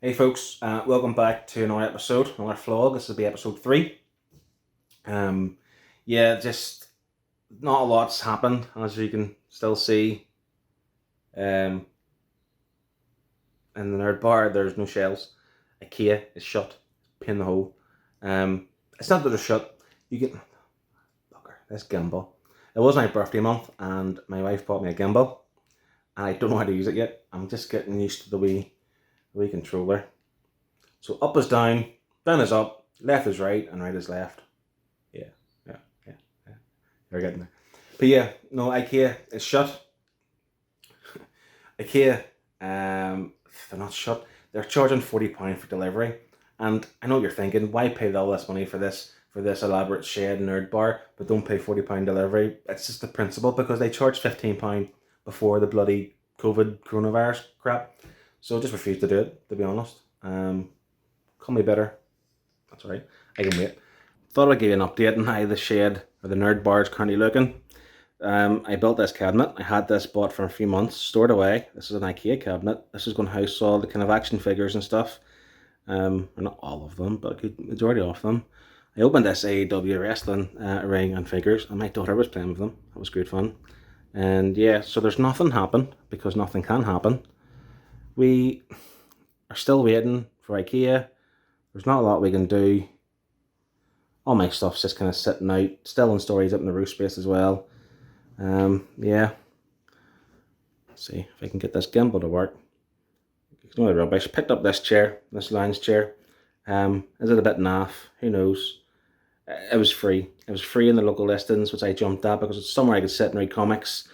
Hey folks, welcome back to another episode, another vlog. This will be episode 3. Just not a lot's happened, as you can still see. In the nerd bar, there's no shelves. IKEA is shut, pin the hole. It's not that they're shut. You can look, this gimbal. It was my birthday month, and my wife bought me a gimbal, and I don't know how to use it yet. I'm just getting used to the wee controller. So up is down, down is up, left is right, and right is left. Yeah. You're getting there. But yeah, no, IKEA is shut. IKEA, they're not shut. They're charging £40 for delivery. And I know what you're thinking, why pay all this money for this elaborate shed nerd bar, but don't pay £40 delivery? It's just the principle, because they charged £15 before the bloody coronavirus crap. So I just refuse to do it, to be honest. Call me bitter. That's alright. I can wait. Thought I'd give you an update on how the shed or the nerd bar is currently looking. I built this cabinet. I had this bought for a few months, stored away. This is an IKEA cabinet. This is going to house all the kind of action figures and stuff. Not all of them, but a good majority of them. I opened this AEW wrestling ring and figures, and my daughter was playing with them. That was good fun. And yeah, so there's nothing happened, because nothing can happen. We are still waiting for IKEA. There's not a lot we can do. All my stuff's just kind of sitting out, still in storage up in the roof space as well. Yeah. Let's see if I can get this gimbal to work. It's no rubbish. Picked up this chair, this lounge chair. Is it a bit naff? Who knows? It was free. It was free in the local listings, which I jumped at because it's somewhere I could sit and read comics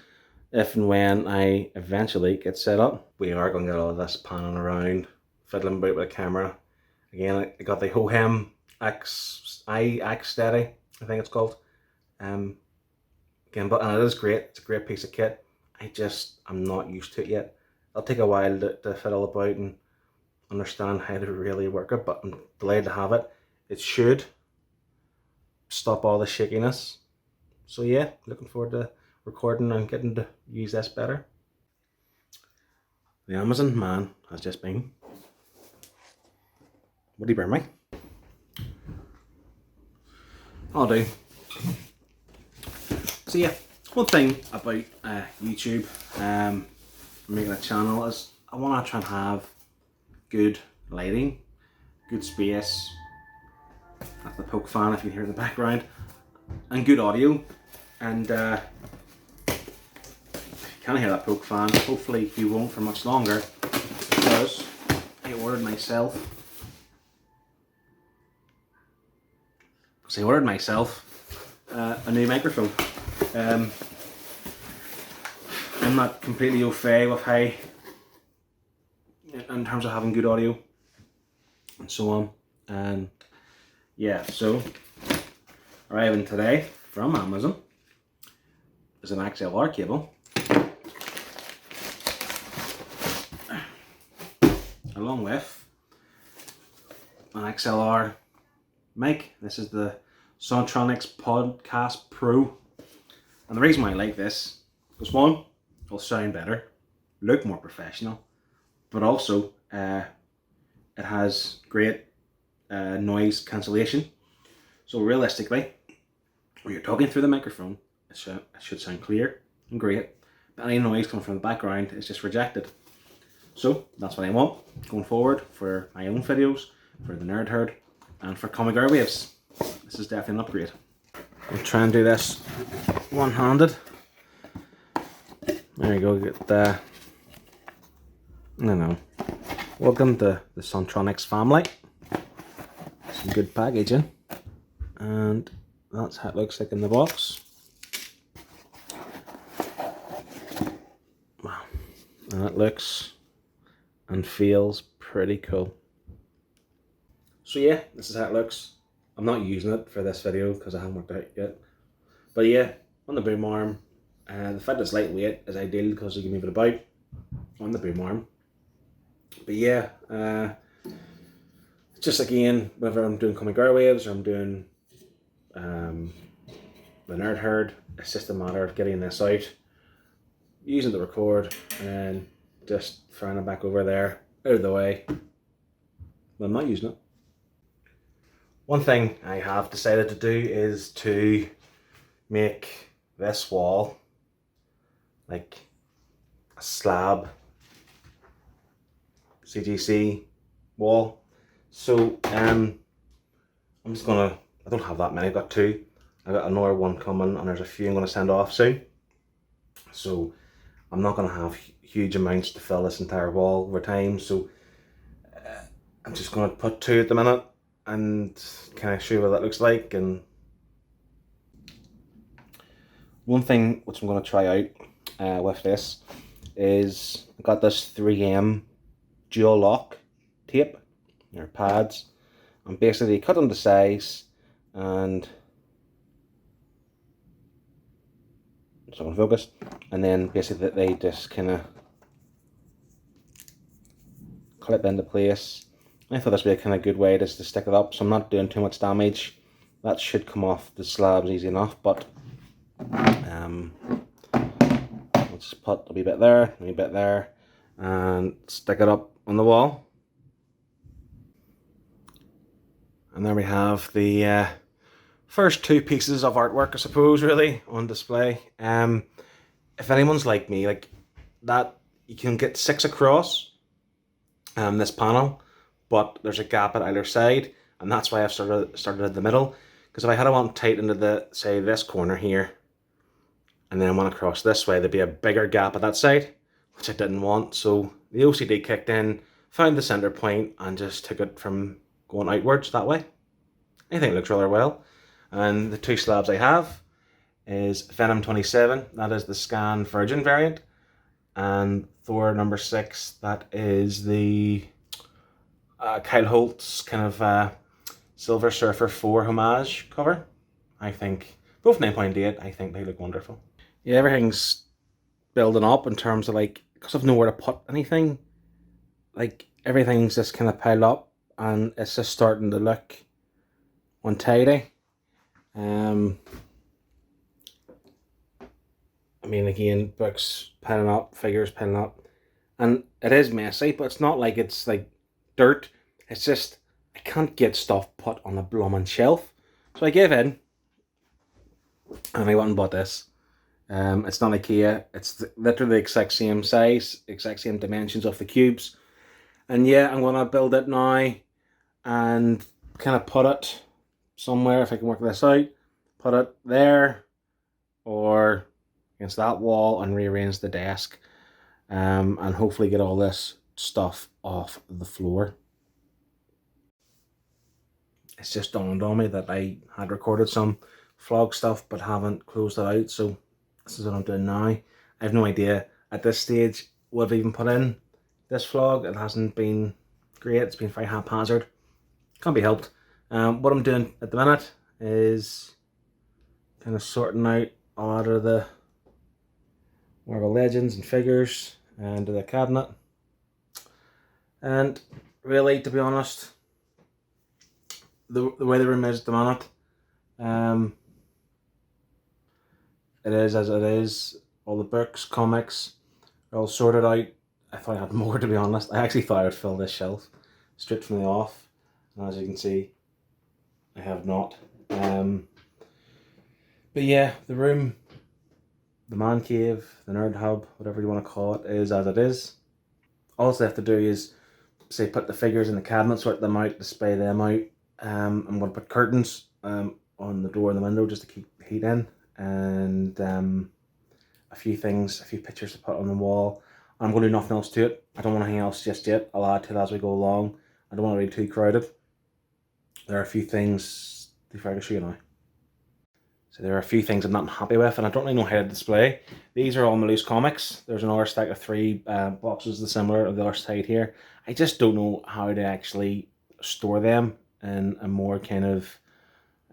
if and when I eventually get set up. We are going to get all of this panning around, fiddling about with a camera. Again, I got the Hohem X Steady, I think it's called. Gimbal, and it is great. It's a great piece of kit. I'm not used to it yet. It'll take a while to fiddle about and understand how to really work it, but I'm delighted to have it. It should stop all the shakiness. So yeah, looking forward to recording and getting to use this better. The Amazon man has just been. What do you bring me? I'll do. So yeah, one thing about YouTube, making a channel, is I want to try and have good lighting, good space. That's the poke fan if you hear it in the background, and good audio. And if you can't hear that poke fan, hopefully you won't for much longer, because I ordered myself. A new microphone. I'm not completely au fait with how, in terms of having good audio and so on. And yeah, so arriving today from Amazon is an XLR cable, along with an XLR mic. This is the Sontronics Podcast Pro, and the reason why I like this is, one, it'll sound better, look more professional, but also it has great noise cancellation. So realistically, when you're talking through the microphone, it should sound clear and great, but any noise coming from the background is just rejected. So that's what I want going forward for my own videos, for the Nerd Herd, and for Comic Airwaves. This is definitely an upgrade. I'll try and do this one-handed. There you go, get the... Welcome to the Sontronics family. Some good packaging. And that's how it looks like in the box. Wow. And it looks and feels pretty cool. So yeah, this is how it looks. I'm not using it for this video because I haven't worked it out yet. But yeah, on the boom arm, the fact it's lightweight is ideal because you can move it about on the boom arm. But yeah, just again, whether I'm doing Comic Airwaves or I'm doing the Nerd Herd, it's just a matter of getting this out, using it to record, and just throwing it back over there, out of the way, but I'm not using it. One thing I have decided to do is to make this wall like a slab CGC wall. So I'm just gonna, I don't have that many, I've got two. I've got another one coming and there's a few I'm gonna send off soon. So I'm not gonna have huge amounts to fill this entire wall over time. So I'm just gonna put two at the minute and kind of show you what that looks like. And one thing which I'm gonna try out with this is I got this 3M dual lock tape or pads, and basically cut them to size, and so on focus, and then basically they just kind of clip into place. I thought this would be a kind of good way just to stick it up, so I'm not doing too much damage. That should come off the slabs easy enough, but let's just put a wee bit there, a wee bit there, and stick it up on the wall. And there we have the first two pieces of artwork, I suppose, really, on display. If anyone's like me, like that, you can get 6 across this panel, but there's a gap at either side, and that's why I've started at the middle. Because if I had it on tight into the, say, this corner here, and then went across this way, there'd be a bigger gap at that side, which I didn't want. So the OCD kicked in, found the center point, and just took it from going outwards that way. I think it looks rather well. And the two slabs I have is Venom 27, that is the Scan Virgin variant, and Thor number 6, that is the Kyle Holt's kind of Silver Surfer 4 homage cover. I think both 9.8, I think they look wonderful. Yeah, everything's building up in terms of like, because I've nowhere to put anything, like everything's just kind of piled up and it's just starting to look untidy. I mean, again, books piling up, figures piling up, and it is messy, but it's not like it's like dirt. It's just I can't get stuff put on a blooming shelf, so I gave in and I went and bought this. It's not IKEA. It's literally the exact same size, exact same dimensions of the cubes, and yeah, I'm gonna build it now and kind of put it somewhere, if I can work this out, put it there or against that wall and rearrange the desk, and hopefully get all this stuff off the floor. It's just dawned on me that I had recorded some vlog stuff but haven't closed it out, so this is what I'm doing now. I have no idea at this stage what I've even put in this vlog. It hasn't been great, it's been very haphazard, can't be helped. What I'm doing at the minute is kind of sorting out a lot of the Marvel Legends and figures into the cabinet. And really, to be honest, the way the room is at the minute, it is as it is. All the books, comics are all sorted out. I thought I had more, to be honest. I actually thought I would fill this shelf straight from the off, and as you can see, I have not. But yeah, the room, the man cave, the nerd hub, whatever you want to call it, is as it is. All I have to do is, say, put the figures in the cabinet, sort them out, display them out. I'm going to put curtains on the door and the window just to keep heat in, and a few things, a few pictures to put on the wall. I'm going to do nothing else to it. I don't want anything else just yet. I'll add to it as we go along. I don't want it to be too crowded. There are a few things, if I can show you now. So there are a few things I'm not happy with, and I don't really know how to display. These are all my loose comics. There's another stack of 3 boxes, the similar on the other side here. I just don't know how to actually store them in a more kind of,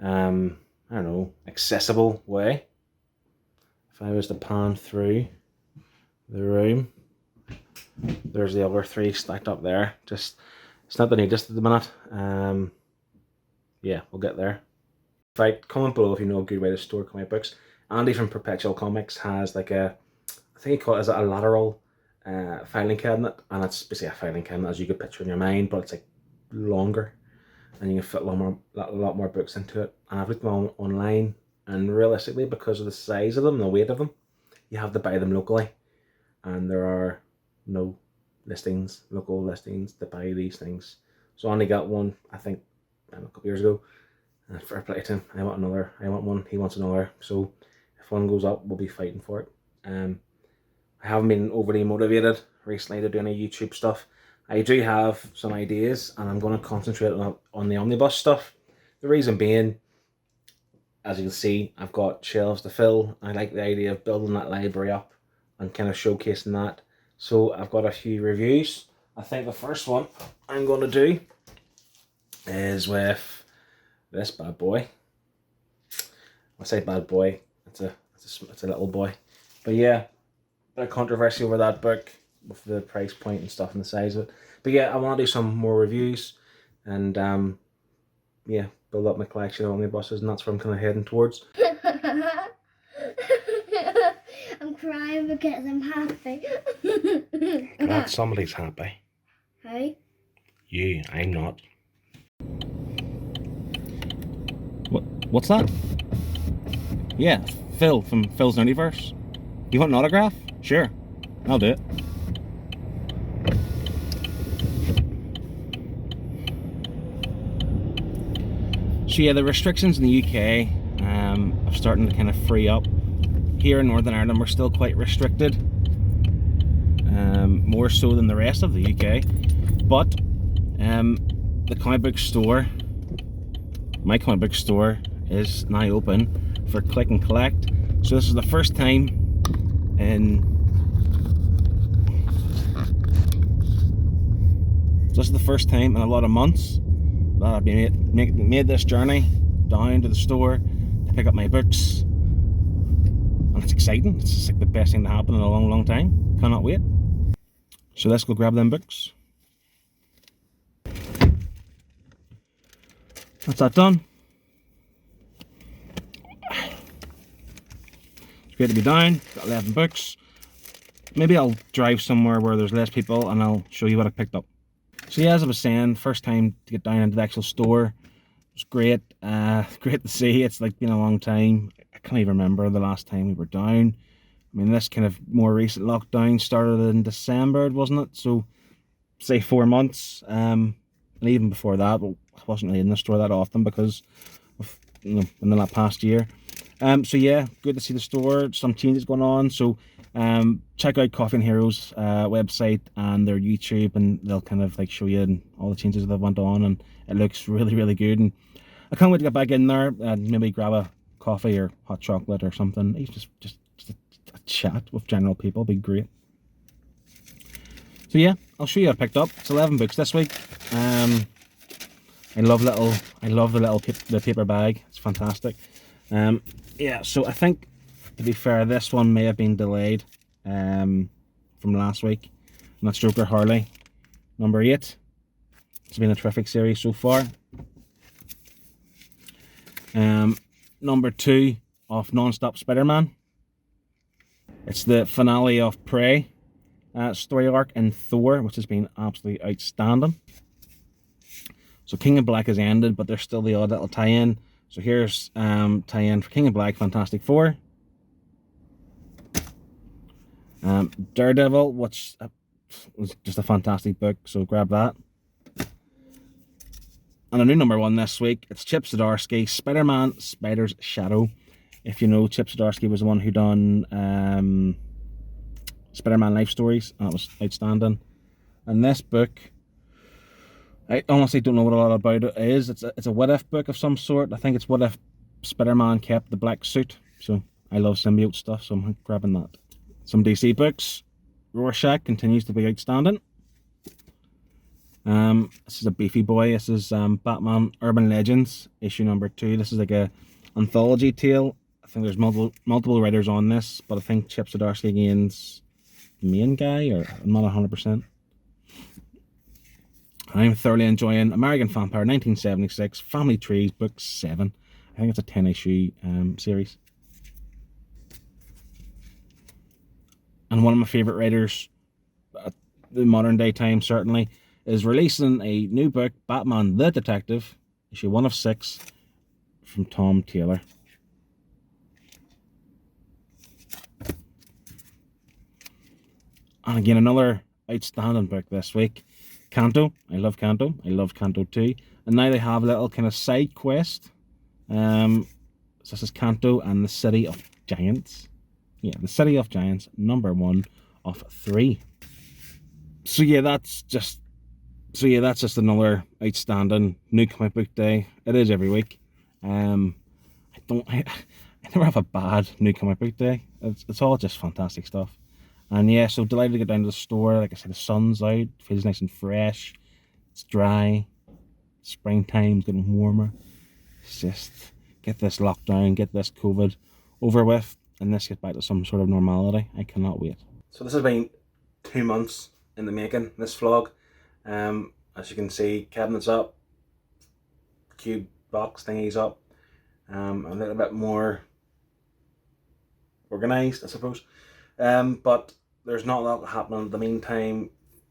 I don't know, accessible way. If I was to pan through the room, there's the other 3 stacked up there. Just, it's not the neatest at the minute. Yeah, we'll get there. Right, comment below if you know a good way to store comic books. Andy from Perpetual Comics has like a, I think he calls it a lateral filing cabinet, and it's basically a filing cabinet as you could picture in your mind, but it's like longer, and you can fit a lot more books into it. And I've looked them online, and realistically, because of the size of them, the weight of them, you have to buy them locally, and there are no local listings to buy these things. So I only got one, I think, a couple years ago. And fair play to him. I want another. I want one. He wants another. So if one goes up, we'll be fighting for it. I haven't been overly motivated recently to do any YouTube stuff. I do have some ideas, and I'm going to concentrate on the omnibus stuff. The reason being, as you can see, I've got shelves to fill. I like the idea of building that library up and kind of showcasing that. So I've got a few reviews. I think the first one I'm going to do is with this bad boy. I say bad boy, it's a little boy. But yeah, bit of controversy over that book with the price point and stuff and the size of it. But yeah, I want to do some more reviews and yeah, build up my collection of omnibuses, and that's where I'm kind of heading towards. I'm crying because I'm happy. Glad somebody's happy. Hey? You, I'm not. What's that? Yeah, Phil from Phil's Nerdiverse. You want an autograph? Sure, I'll do it. So yeah, the restrictions in the UK are starting to kind of free up. Here in Northern Ireland, we're still quite restricted, more so than the rest of the UK. But the comic book store, my comic book store, is now open for click and collect. So this is the first time in a lot of months that I've been made this journey down to the store to pick up my books, and it's exciting. It's just like the best thing to happen in a long time. Cannot wait. So let's go grab them books. That's that done. It's great to be down. Got 11 books. Maybe I'll drive somewhere where there's less people and I'll show you what I picked up. So yeah, as I was saying, first time to get down into the actual store. It was great. Great to see. It's like been a long time. I can't even remember the last time we were down. I mean, this kind of more recent lockdown started in December, wasn't it? So say 4 months. And even before that, well, I wasn't really in the store that often because of, in the past year. So yeah, good to see the store. Some changes going on. So check out Coffee and Heroes website and their YouTube, and they'll kind of like show you all the changes that went on, and it looks really good. And I can't wait to get back in there and maybe grab a coffee or hot chocolate or something. Just a chat with general people would be great. So yeah, I'll show you what I picked up. It's 11 books this week. I love the paper bag. It's fantastic. Yeah, so I think, to be fair, this one may have been delayed from last week. And that's Joker Harley, number 8. It's been a terrific series so far. Number 2 of Non-Stop Spider-Man. It's the finale of Prey story arc in Thor, which has been absolutely outstanding. So King of Black has ended, but there's still the odd little tie-in. So here's tie-in for King of Black, Fantastic Four. Daredevil, which was just a fantastic book, so grab that. And a new number 1 this week, it's Chip Zdarsky, Spider-Man, Spider's Shadow. If you know, Chip Zdarsky was the one who done Spider-Man Life Stories, and that was outstanding. And this book, I honestly don't know what a lot about it is. It's a what if book of some sort. I think it's what if Spider-Man kept the black suit. So I love symbiote stuff, so I'm grabbing that. Some DC books. Rorschach continues to be outstanding. This is a beefy boy. This is Batman Urban Legends, issue number 2. This is like a anthology tale. I think there's multiple writers on this, but I think Chip Zdarsky again's the main guy, or I'm not 100%. I'm thoroughly enjoying American Vampire 1976, Family Trees, book 7. I think it's a 10-issue series. And one of my favourite writers at the modern day time, certainly, is releasing a new book, Batman the Detective, issue 1 of 6, from Tom Taylor. And again, another outstanding book this week. Canto. I love Canto. I love Canto 2. And now they have a little kind of side quest. So this is Canto and the City of Giants. Yeah, the City of Giants, number 1 of 3. So yeah, that's just another outstanding new comic book day. It is every week. I never have a bad new comic book day. It's all just fantastic stuff. And yeah, so delighted to get down to the store. Like I said, the sun's out, feels nice and fresh. It's dry. Springtime's getting warmer. It's just get this lockdown, get this COVID over with, and let's get back to some sort of normality. I cannot wait. So this has been 2 months in the making, this vlog. As you can see, cabinets up, cube box thingies up, a little bit more organised, I suppose. But there's not a lot happening in the meantime.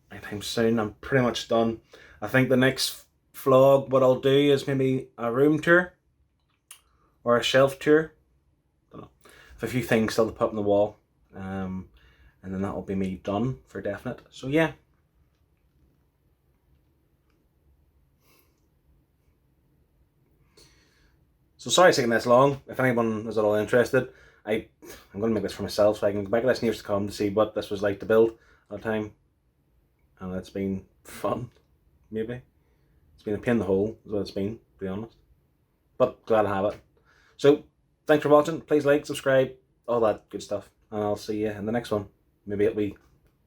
Anytime soon, I'm pretty much done. I think the next vlog, what I'll do is maybe a room tour or a shelf tour. Don't know. I have a few things still to put on the wall, and then that'll be me done for definite. So yeah. So sorry it's taking this long. If anyone is at all interested, I'm going to make this for myself so I can go back to this in years to come to see what this was like to build at the time. And it's been fun, maybe. It's been a pain in the hole, is what it's been, to be honest. But glad to have it. So, thanks for watching. Please like, subscribe, all that good stuff. And I'll see you in the next one. Maybe it'll be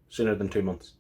sooner than 2 months.